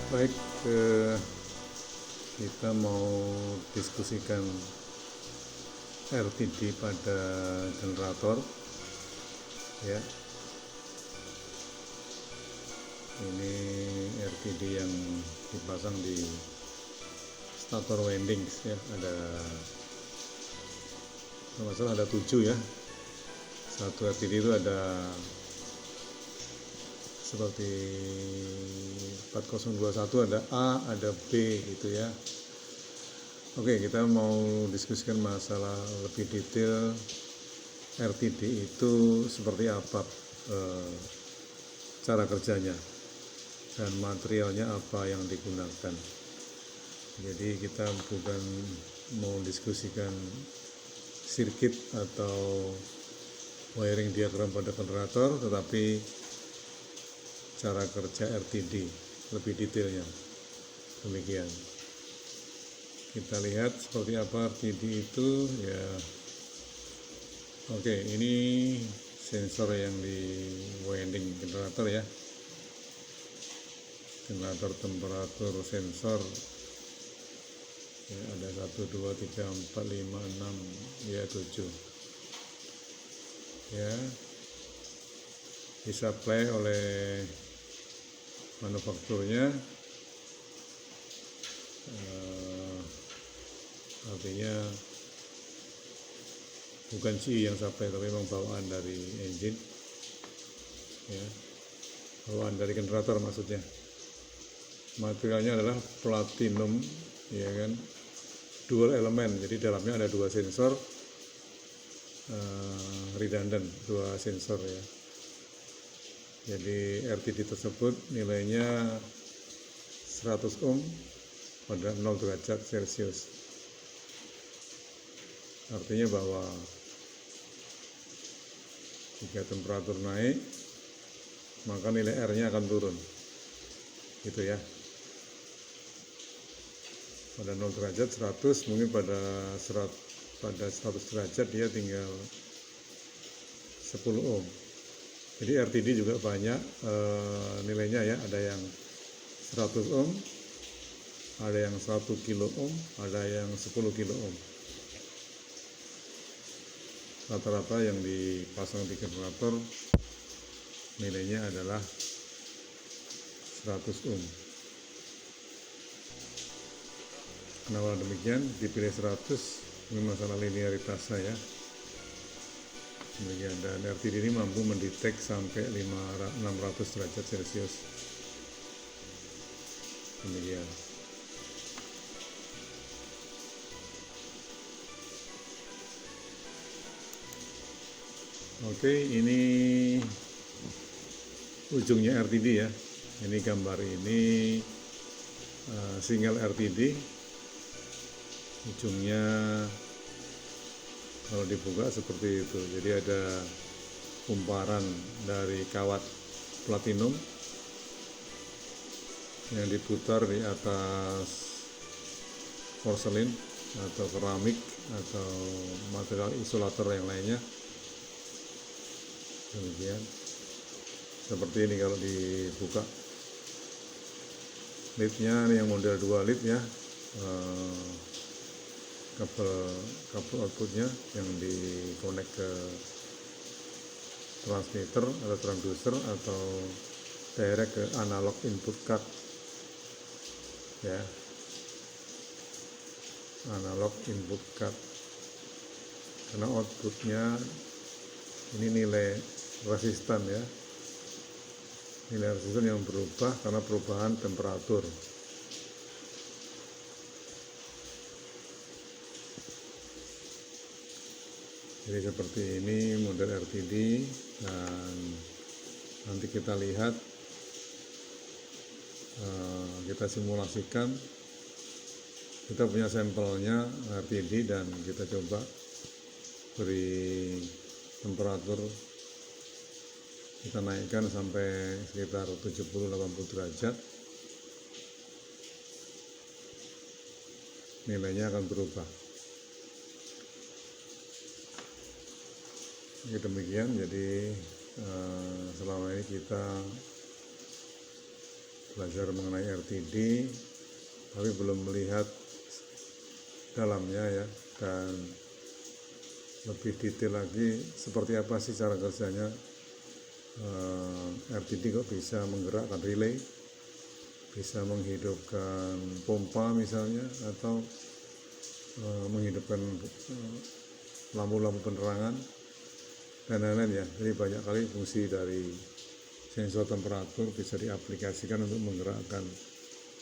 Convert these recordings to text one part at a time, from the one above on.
Baik, kita mau diskusikan RTD pada generator ya. Ini RTD yang dipasang di stator windings ya. Ada kalau nggak salah ada 7 ya. Satu RTD itu ada seperti 4021, ada A, ada B gitu ya. Oke, kita mau diskusikan masalah lebih detail RTD itu seperti apa, cara kerjanya dan materialnya apa yang digunakan. Jadi kita bukan mau diskusikan sirkuit atau wiring diagram pada generator, tetapi cara kerja RTD lebih detailnya. Demikian. Kita lihat seperti apa RTD itu ya. Oke, ini sensor yang di winding generator ya. Generator temperatur sensor ya, ada 1 2 3 4 5 6 ya 7 ya, disuplai oleh manufakturnya, artinya bukan CI yang supply tapi memang bawaan dari engine ya, bawaan dari generator maksudnya. Materialnya adalah platinum ya kan, dual elemen, jadi dalamnya ada dua sensor redundant, dua sensor ya. Jadi RTD tersebut nilainya 100 ohm pada 0 derajat Celcius. Artinya bahwa jika temperatur naik, maka nilai R-nya akan turun. Gitu ya. Pada 0 derajat 100, mungkin pada 100 derajat dia tinggal 10 ohm. Jadi RTD juga banyak nilainya ya, ada yang 100 ohm, ada yang 1 kilo ohm, ada yang 10 kilo ohm. Rata-rata yang dipasang di generator nilainya adalah 100 ohm. Kenapa demikian? Dipilih 100, ini masalah linearitasnya ya. Demikian, dan RTD ini mampu mendetek sampai 600 derajat Celcius. Demikian. Oke, ini ujungnya RTD ya. Ini gambar ini single RTD. Ujungnya kalau dibuka seperti itu. Jadi ada kumparan dari kawat platinum yang diputar di atas porselin atau keramik atau material isolator yang lainnya. Demikian. Seperti ini kalau dibuka. Lidnya yang model 2 lid ya. Kabel outputnya yang dikonek ke transmitter atau transducer atau direct ke analog input card ya, analog input card, karena outputnya ini nilai resistan ya, nilai resistan yang berubah karena perubahan temperatur. Jadi seperti ini model RTD, dan nanti kita lihat, kita simulasikan. Kita punya sampelnya RTD dan kita coba beri temperatur, kita naikkan sampai sekitar 70-80 derajat, nilainya akan berubah. Demikian, jadi selama ini kita belajar mengenai RTD, tapi belum melihat dalamnya ya, dan lebih detail lagi seperti apa sih cara kerjanya RTD kok bisa menggerakkan relay, bisa menghidupkan pompa misalnya, atau menghidupkan lampu-lampu penerangan dan lain-lain ya. Jadi banyak kali fungsi dari sensor temperatur bisa diaplikasikan untuk menggerakkan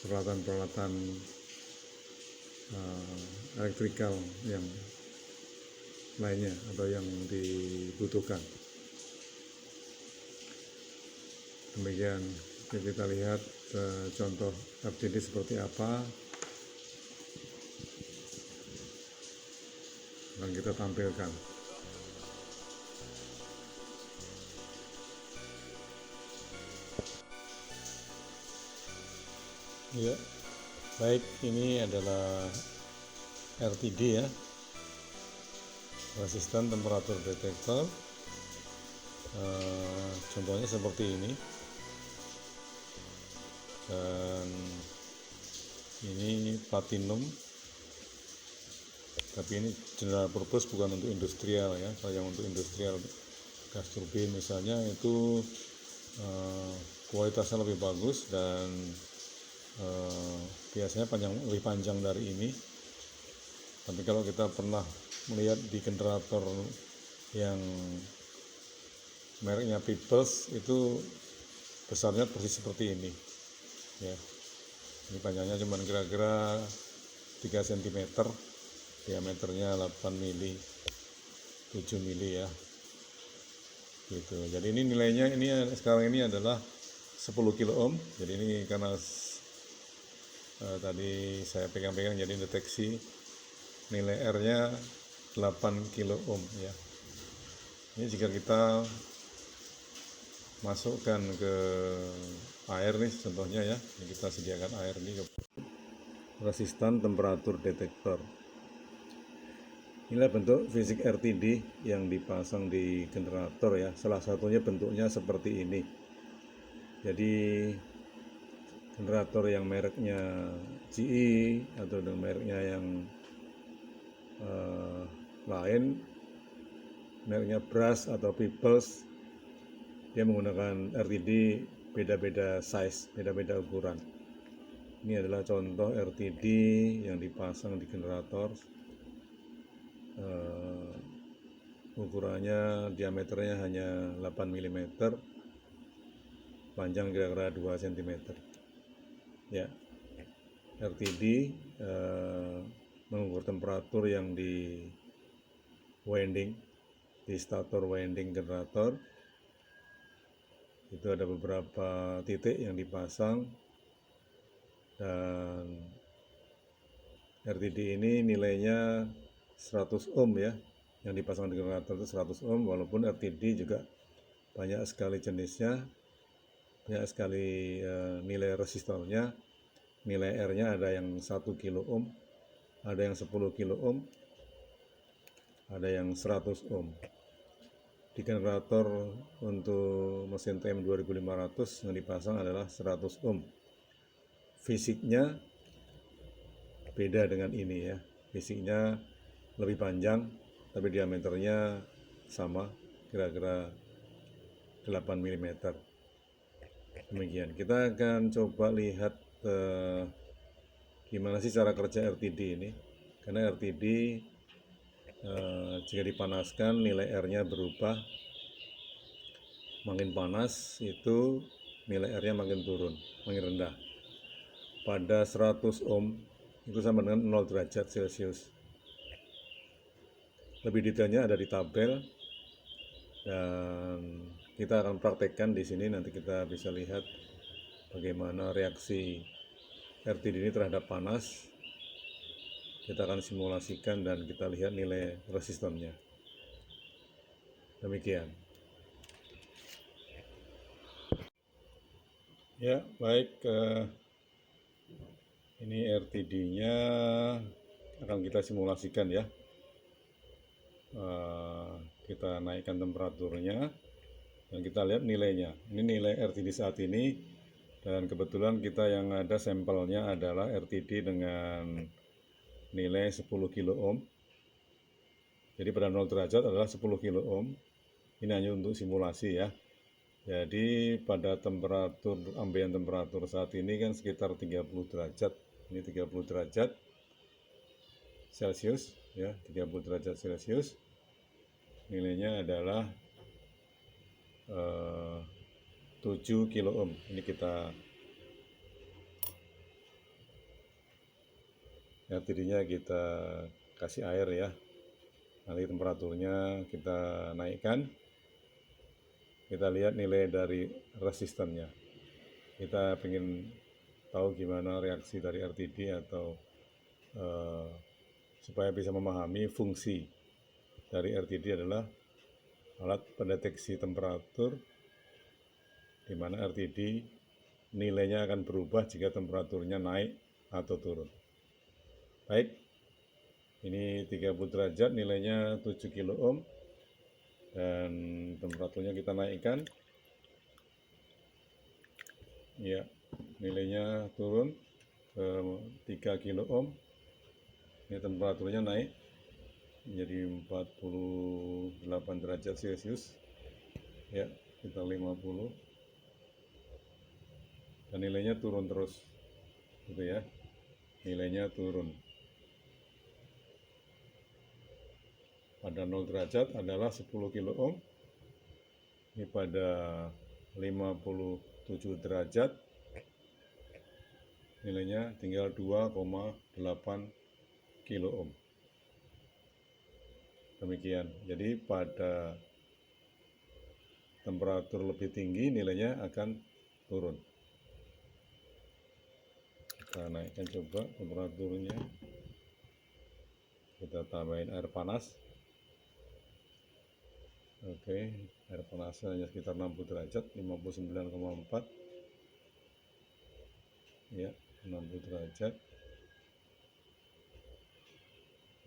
peralatan-peralatan elektrikal yang lainnya atau yang dibutuhkan. Demikian, kita lihat contoh RTD seperti apa yang kita tampilkan. Ya, baik, ini adalah RTD ya, resistan temperatur detektor. Contohnya seperti ini, dan ini platinum, tapi ini general purpose, bukan untuk industrial ya. Kalau yang untuk industrial gas turbin misalnya itu kualitasnya lebih bagus dan biasanya lebih panjang dari ini. Tapi kalau kita pernah melihat di generator yang mereknya Peoples, itu besarnya persis seperti ini ya. Ini panjangnya cuma kira-kira 3 cm, diameternya 8 mili, 7 mili ya gitu. Jadi ini nilainya, ini sekarang ini adalah 10 kilo ohm. Jadi ini karena tadi saya pegang-pegang, jadi deteksi nilai R nya 8 kilo ohm ya. Ini jika kita masukkan ke air nih contohnya ya, ini kita sediakan air nih, resistan temperatur detektor. Inilah bentuk fisik RTD yang dipasang di generator ya. Salah satunya bentuknya seperti ini. Jadi generator yang mereknya GE atau dengan mereknya yang lain, mereknya Brush atau Peoples, dia menggunakan RTD beda-beda size, beda-beda ukuran. Ini adalah contoh RTD yang dipasang di generator. Ukurannya, diameternya hanya 8 mm, panjang kira-kira 2 cm ya. RTD mengukur temperatur yang di winding, di stator winding generator. Itu ada beberapa titik yang dipasang, dan RTD ini nilainya 100 ohm ya, yang dipasang di generator itu 100 ohm. Walaupun RTD juga banyak sekali jenisnya, banyak sekali nilai resistornya. Nilai R nya ada yang 1 kilo ohm, ada yang 10 kilo ohm, ada yang 100 ohm. Di generator untuk mesin TM 2500 yang dipasang adalah 100 ohm. Fisiknya beda dengan ini ya, fisiknya lebih panjang, tapi diameternya sama, kira-kira 8 mm. Demikian, kita akan coba lihat gimana sih cara kerja RTD ini. Karena RTD jika dipanaskan nilai R nya berubah, makin panas itu nilai R nya makin turun, makin rendah. Pada 100 ohm itu sama dengan 0 derajat Celcius. Lebih detailnya ada di tabel, dan kita akan praktekkan di sini. Nanti kita bisa lihat bagaimana reaksi RTD ini terhadap panas. Kita akan simulasikan dan kita lihat nilai resistannya. Demikian. Ya, baik. Ini RTD-nya akan kita simulasikan ya. Kita naikkan temperaturnya dan kita lihat nilainya. Ini nilai RTD saat ini Dan kebetulan kita yang ada sampelnya adalah RTD dengan nilai 10 kilo ohm. Jadi pada 0 derajat adalah 10 kilo ohm. Ini hanya untuk simulasi ya. Jadi pada temperatur ambient temperatur saat ini kan sekitar 30 derajat. Ini 30 derajat Celcius ya, 30 derajat Celcius. Nilainya adalah 7 kilo ohm. Ini kita RTD-nya kita kasih air ya. Nanti temperaturnya kita naikkan. Kita lihat nilai dari resistannya. Kita ingin tahu gimana reaksi dari RTD atau supaya bisa memahami fungsi dari RTD adalah alat pendeteksi temperatur, di mana RTD nilainya akan berubah jika temperaturnya naik atau turun. Baik, ini 30 derajat, nilainya 7 kilo ohm, dan temperaturnya kita naikkan. Ya, nilainya turun ke 3 kilo ohm. Ini temperaturnya naik menjadi 48 derajat Celcius. Ya, kita 50. Dan nilainya turun terus. Gitu ya. Nilainya turun. Pada 0 derajat adalah 10 kilo ohm. Ini pada 57 derajat nilainya tinggal 2,8 kilo ohm. Demikian. Jadi pada temperatur lebih tinggi nilainya akan turun. Kita naikkan coba temperaturnya. Kita tambahin air panas. Oke, air panasnya hanya sekitar 60 derajat, 59,4. Ya, 60 derajat.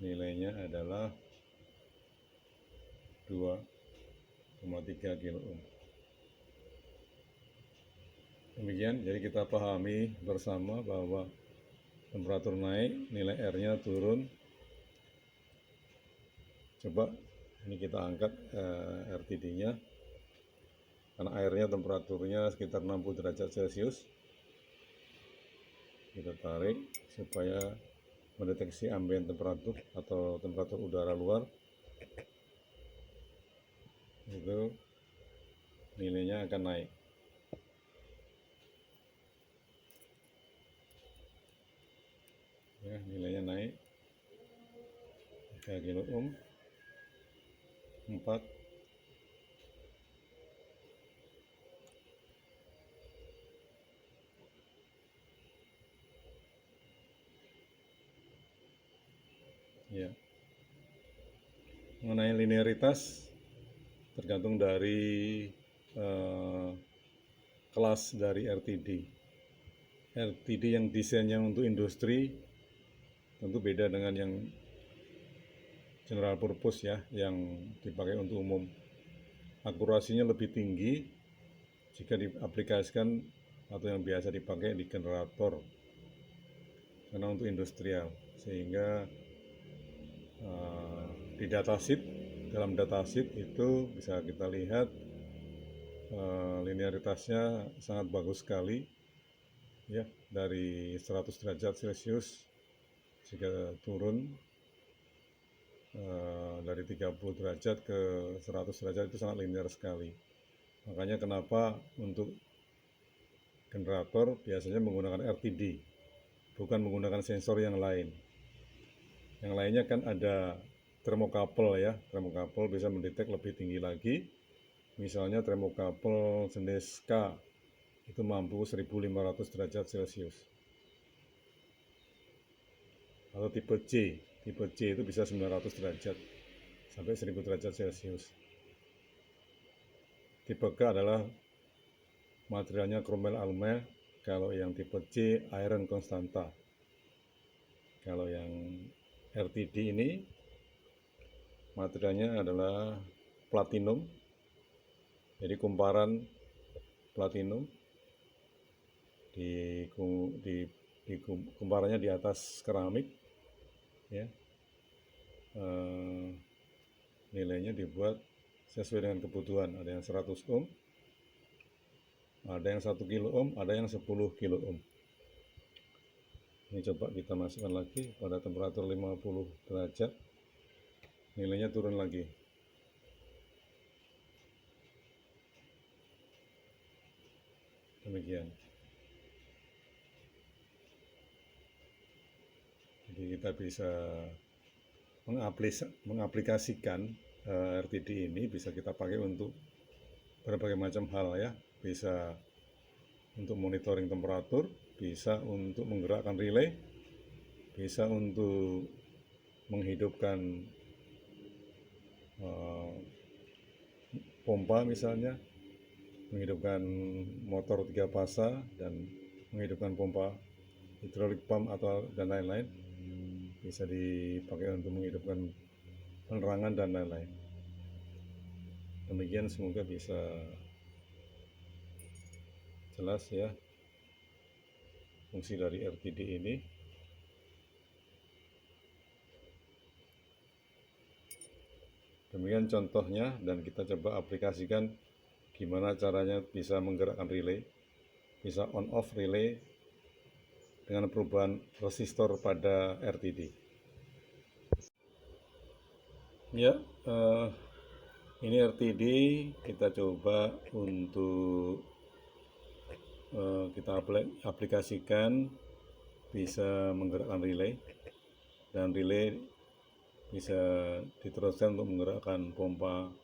Nilainya adalah 2,3 kilo ohm. Demikian, jadi kita pahami bersama bahwa temperatur naik, nilai R-nya turun. Coba ini kita angkat RTD-nya, karena airnya temperaturnya sekitar 60 derajat Celcius. Kita tarik supaya mendeteksi ambient temperatur atau temperatur udara luar. Itu nilainya akan naik. Ya, nilainya naik 3 kilo ohm, 4. Ya. Mengenai linearitas tergantung dari kelas dari RTD. RTD yang desainnya untuk industri tentu beda dengan yang general purpose ya, yang dipakai untuk umum. Akurasinya lebih tinggi jika diaplikasikan atau yang biasa dipakai di generator, karena untuk industrial. Sehingga di datasheet, dalam datasheet itu bisa kita lihat linearitasnya sangat bagus sekali ya, dari 100 derajat Celcius jika turun dari 30 derajat ke 100 derajat itu sangat linear sekali. Makanya kenapa untuk generator biasanya menggunakan RTD, bukan menggunakan sensor yang lain. Yang lainnya kan ada thermocouple ya, thermocouple bisa mendetek lebih tinggi lagi. Misalnya thermocouple jenis K itu mampu 1500 derajat Celcius. Atau tipe C itu bisa 900 derajat sampai 1000 derajat Celcius. Tipe K adalah materialnya chromel alumel, kalau yang tipe C iron constanta. Kalau yang RTD ini materialnya adalah platinum, jadi kumparan platinum. di kumparannya di atas keramik ya. Nilainya dibuat sesuai dengan kebutuhan, ada yang 100 ohm, ada yang 1 kilo ohm, ada yang 10 kilo ohm. Ini coba kita masukkan lagi pada temperatur 50 derajat, nilainya turun lagi. Demikian. Jadi kita bisa mengaplikasikan RTD ini, bisa kita pakai untuk berbagai macam hal ya. Bisa untuk monitoring temperatur, bisa untuk menggerakkan relay, bisa untuk menghidupkan pompa misalnya, menghidupkan motor 3 fasa dan menghidupkan pompa hidrolik pump atau dan lain-lain. Bisa dipakai untuk menghidupkan penerangan dan lain-lain. Demikian, semoga bisa jelas ya fungsi dari RTD ini. Demikian contohnya, dan kita coba aplikasikan gimana caranya bisa menggerakkan relay, bisa on off relay dengan perubahan resistor pada RTD. Ya, ini RTD kita coba untuk kita aplikasikan bisa menggerakkan relay, dan relay bisa diteruskan untuk menggerakkan pompa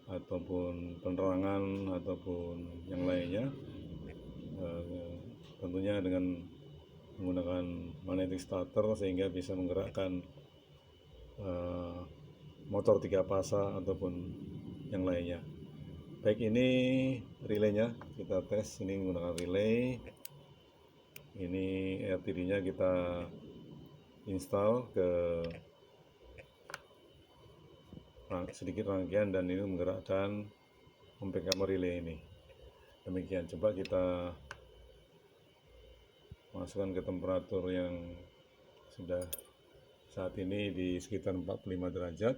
ataupun penerangan ataupun yang lainnya, tentunya dengan menggunakan magnetic starter sehingga bisa menggerakkan motor 3 fasa ataupun yang lainnya. Baik, ini relaynya kita tes. Ini menggunakan relay. Ini RTD-nya kita install ke sedikit rangkaian, dan ini menggerakkan membackup relay ini. Demikian, coba kita masukkan ke temperatur yang sudah saat ini di sekitar 45 derajat.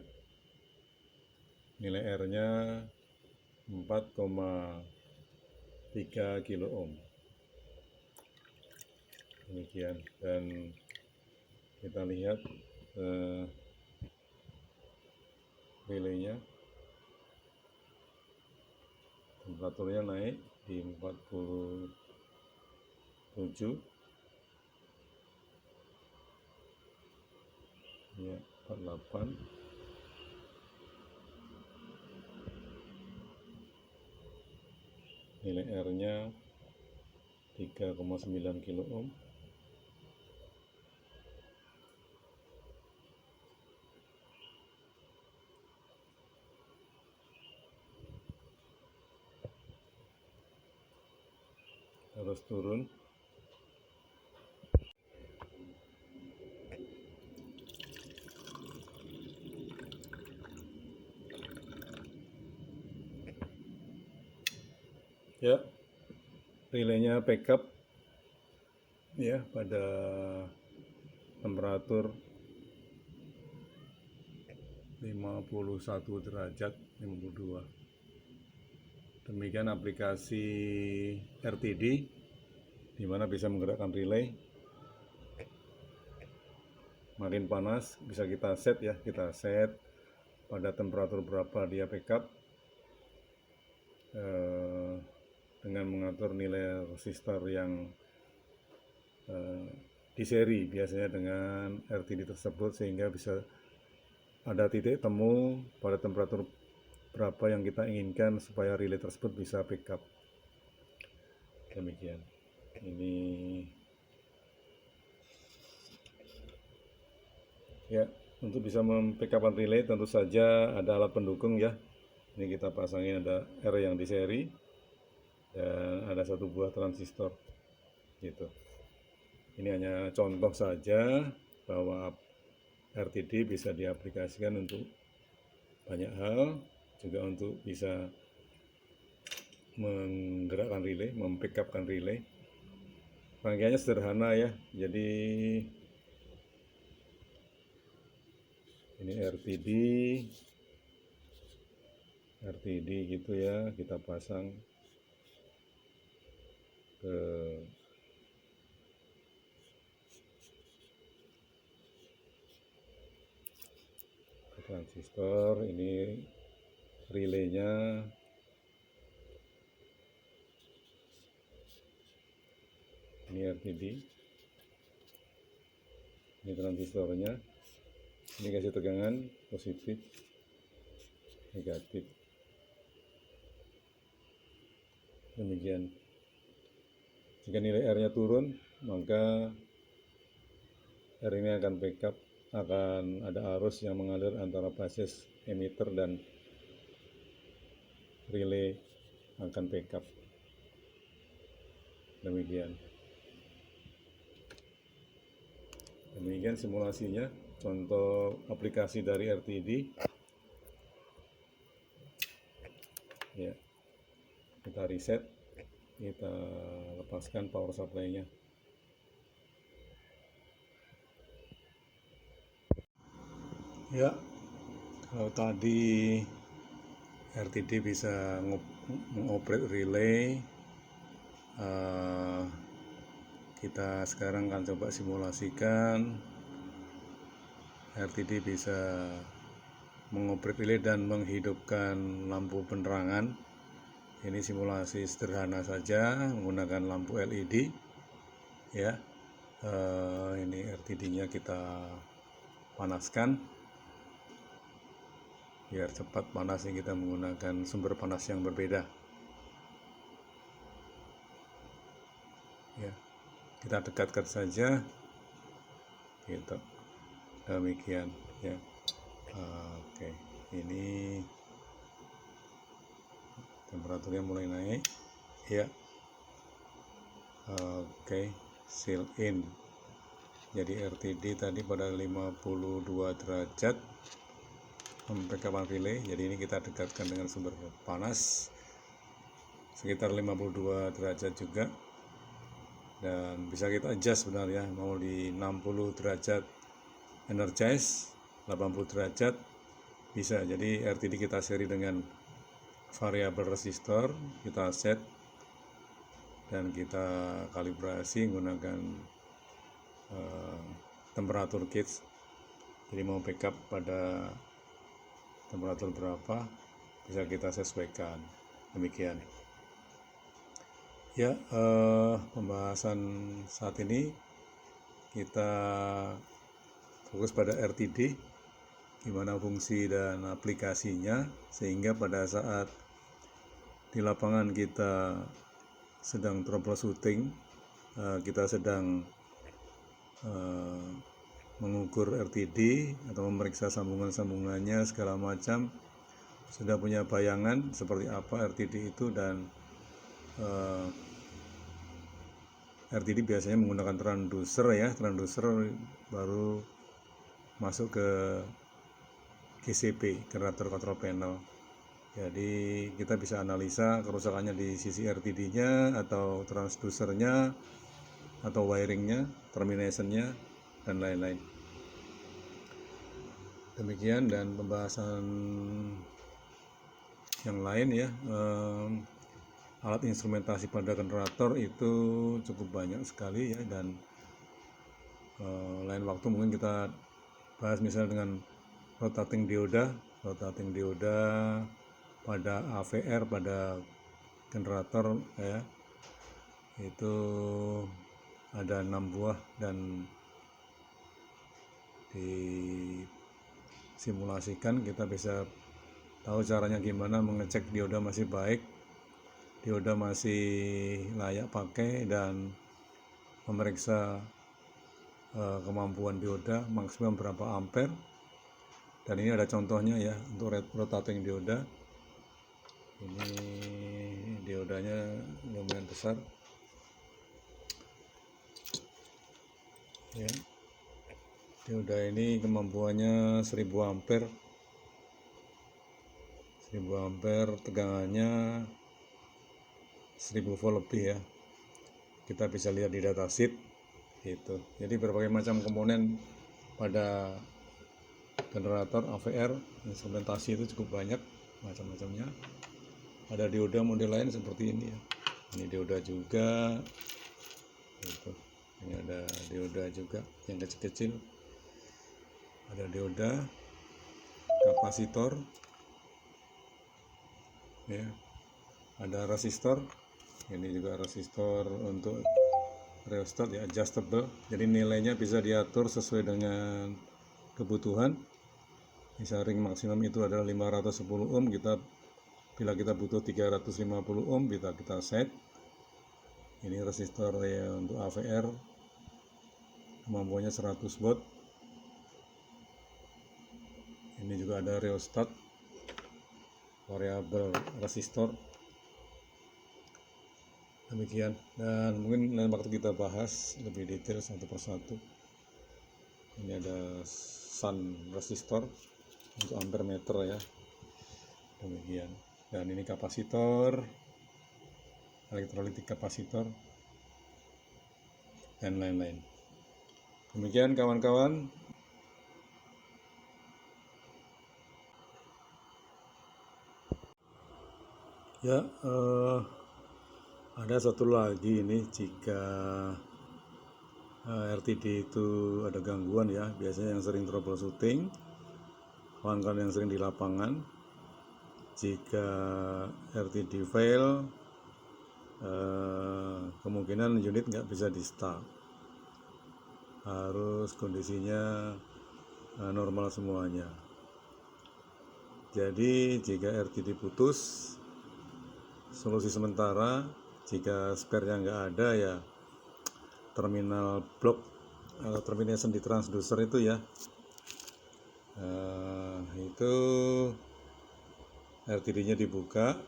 Nilai R-nya 4,3 kilo ohm. Demikian, dan kita lihat relaynya, temperaturnya naik di 47 ya, 48, nilai R-nya 3,9 kilo ohm. Terus turun. Ya, relaynya backup ya pada temperatur 51 derajat, 52. Demikian aplikasi RTD di mana bisa menggerakkan relay. Makin panas bisa kita set ya, kita set pada temperatur berapa dia backup, dengan mengatur nilai resistor yang di seri biasanya dengan RTD tersebut, sehingga bisa ada titik temu pada temperatur berapa yang kita inginkan supaya relay tersebut bisa backup. Demikian. Ini ya, untuk bisa membackup relay tentu saja ada alat pendukung ya. Ini kita pasangin, ada R yang di seri dan ada satu buah transistor gitu. Ini hanya contoh saja bahwa RTD bisa diaplikasikan untuk banyak hal, juga untuk bisa menggerakkan relay, membackupkan relay. Rangkaiannya sederhana ya, jadi ini RTD gitu ya, kita pasang ke transistor. Ini relaynya, ini RTD, ini transistornya, ini kasih tegangan positif negatif, demikian. Jika nilai R nya turun, maka R ini akan backup, akan ada arus yang mengalir antara basis emitter dan relay akan backup, demikian simulasinya. Contoh aplikasi dari RTD ya, kita reset, kita lepaskan power supply-nya ya. Kalau tadi RTD bisa mengoperate relay, kita sekarang akan coba simulasikan RTD bisa mengoperate relay dan menghidupkan lampu penerangan. Ini simulasi sederhana saja menggunakan lampu LED ya. Ini RTD-nya kita panaskan biar cepat panasnya. Kita menggunakan sumber panas yang berbeda ya. Kita dekatkan saja gitu, demikian ya. Oke, ini temperaturnya mulai naik ya. Oke, seal in. Jadi RTD tadi pada 52 derajat membackup relay. Jadi ini kita dekatkan dengan sumber panas sekitar 52 derajat juga, dan bisa kita adjust sebenarnya, mau di 60 derajat energize, 80 derajat bisa. Jadi RTD kita seri dengan variabel resistor, kita set dan kita kalibrasi menggunakan temperatur gauge. Jadi mau backup pada temperatur berapa bisa kita sesuaikan, demikian ya. Pembahasan saat ini kita fokus pada RTD, gimana fungsi dan aplikasinya, sehingga pada saat di lapangan kita sedang troubleshooting, kita sedang mengukur RTD atau memeriksa sambungan-sambungannya segala macam, sudah punya bayangan seperti apa RTD itu. Dan RTD biasanya menggunakan transducer ya, transducer baru masuk ke GCP, generator control panel. Jadi kita bisa analisa kerusakannya di sisi RTD-nya atau transducernya atau wiringnya, termination-nya, dan lain-lain. Demikian. Dan pembahasan yang lain ya, alat instrumentasi pada generator itu cukup banyak sekali ya, dan lain waktu mungkin kita bahas misalnya dengan rotating dioda pada AVR, pada generator ya, itu ada 6 buah, dan disimulasikan kita bisa tahu caranya gimana mengecek dioda masih baik, dioda masih layak pakai, dan memeriksa kemampuan dioda maksimum berapa ampere. Dan ini ada contohnya ya untuk rotating dioda. Ini diodanya lumayan besar ya. Dioda ini kemampuannya 1000 ampere, tegangannya 1000 volt lebih ya. kita bisa lihat di datasheet gitu. Jadi berbagai macam komponen pada generator AVR instrumentasi itu cukup banyak macam-macamnya. Ada dioda model lain seperti ini ya. Ini dioda juga gitu. Ini ada dioda juga yang kecil-kecil, ada dioda, kapasitor ya, ada resistor. Ini juga resistor untuk rheostat ya, adjustable, jadi nilainya bisa diatur sesuai dengan kebutuhan. Bisa ring maksimum itu adalah 510 ohm, bila kita butuh 350 ohm kita set. Ini resistor ya untuk AVR, kemampuannya 100 watt. Ini juga ada rheostat, variabel resistor. Demikian, dan mungkin lain waktu kita bahas lebih detail satu persatu. Ini ada sun resistor untuk ampere meter ya. Demikian, dan ini kapasitor, elektrolitik kapasitor, dan lain-lain. Demikian kawan-kawan. Ya, ada satu lagi ini, jika RTD itu ada gangguan ya, biasanya yang sering troubleshooting, kawan-kawan yang sering di lapangan, jika RTD fail, kemungkinan unit nggak bisa di start, harus kondisinya normal semuanya. Jadi jika RTD putus, solusi sementara jika spare-nya nggak ada ya, terminal block atau termination di transducer itu ya, itu RTD-nya dibuka,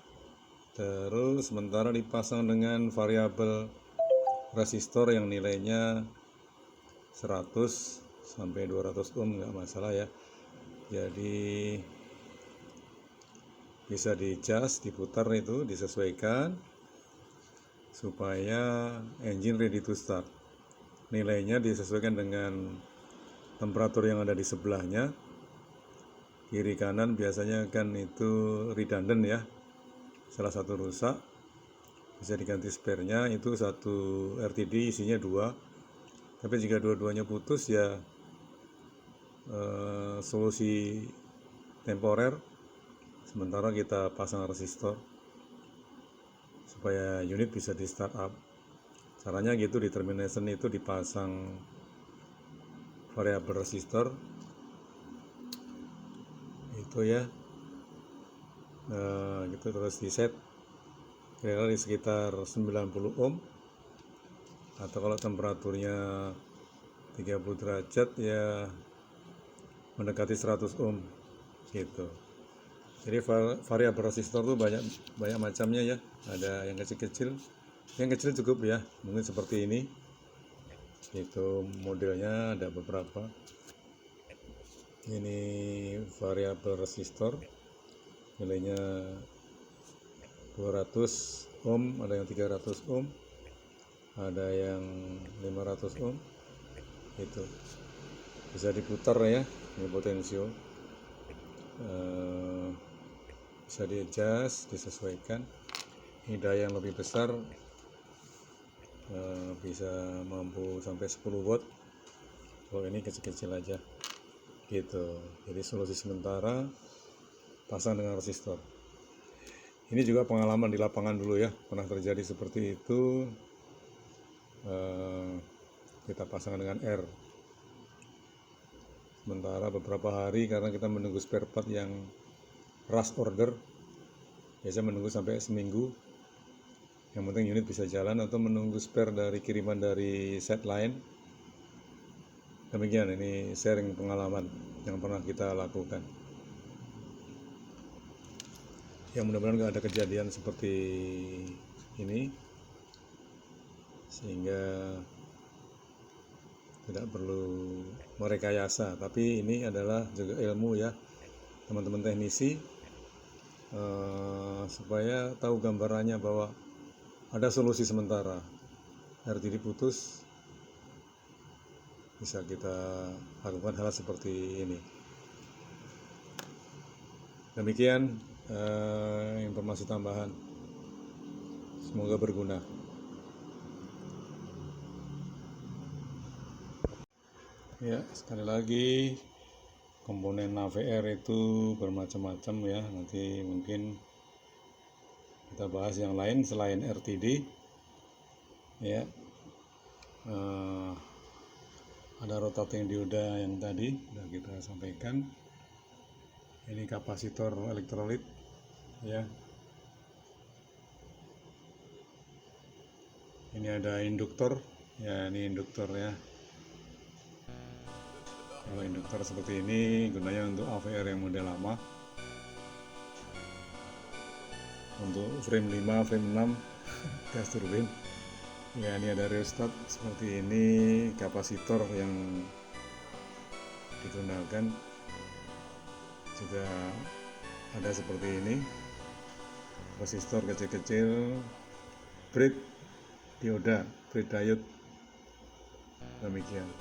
terus sementara dipasang dengan variabel resistor yang nilainya 100 sampai 200 ohm, nggak masalah ya. Jadi bisa di-adjust, diputar itu, disesuaikan supaya engine ready to start. Nilainya disesuaikan dengan temperatur yang ada di sebelahnya. Kiri kanan biasanya kan itu redundant ya, salah satu rusak, bisa diganti spare-nya. Itu satu RTD isinya 2, tapi jika dua-duanya putus ya solusi temporer, sementara kita pasang resistor supaya unit bisa di start up. Caranya gitu, di termination itu dipasang variabel resistor itu ya, gitu, terus di set kira-kira di sekitar 90 ohm, atau kalau temperaturnya 30 derajat ya mendekati 100 ohm gitu. Jadi variabel resistor itu banyak macamnya ya, ada yang kecil-kecil, yang kecil cukup ya, mungkin seperti ini. Itu modelnya ada beberapa. Ini variabel resistor, nilainya 200 ohm, ada yang 300 ohm, ada yang 500 ohm. Itu bisa diputar ya, ini potensio, bisa di adjust, disesuaikan. Ini daya yang lebih besar, bisa mampu sampai 10 watt, kalau ini kecil-kecil aja gitu. Jadi solusi sementara pasang dengan resistor. Ini juga pengalaman di lapangan dulu ya, pernah terjadi seperti itu. Kita pasang dengan R, sementara beberapa hari karena kita menunggu spare part yang rush order, biasa menunggu sampai seminggu. Yang penting unit bisa jalan, atau menunggu spare dari kiriman dari set line. Demikian, ini sharing pengalaman yang pernah kita lakukan. Ya mudah-mudahan nggak ada kejadian seperti ini, sehingga tidak perlu merekayasa. Tapi ini adalah juga ilmu ya teman-teman teknisi, supaya tahu gambarannya bahwa ada solusi sementara. RTD putus, bisa kita lakukan hal seperti ini. Demikian informasi tambahan, semoga berguna. Ya, sekali lagi komponen AVR itu bermacam-macam ya, nanti mungkin kita bahas yang lain selain RTD ya. Ada rotating dioda yang tadi sudah kita sampaikan, ini kapasitor elektrolit ya, ini ada induktor ya, ini induktor ya. Kalau induktor seperti ini gunanya untuk AVR yang model lama, untuk frame 5, frame 6 gas turbin ya. Ini ada rheostat seperti ini, kapasitor yang digunakan juga ada seperti ini, resistor kecil-kecil, break dioda, break diode, demikian.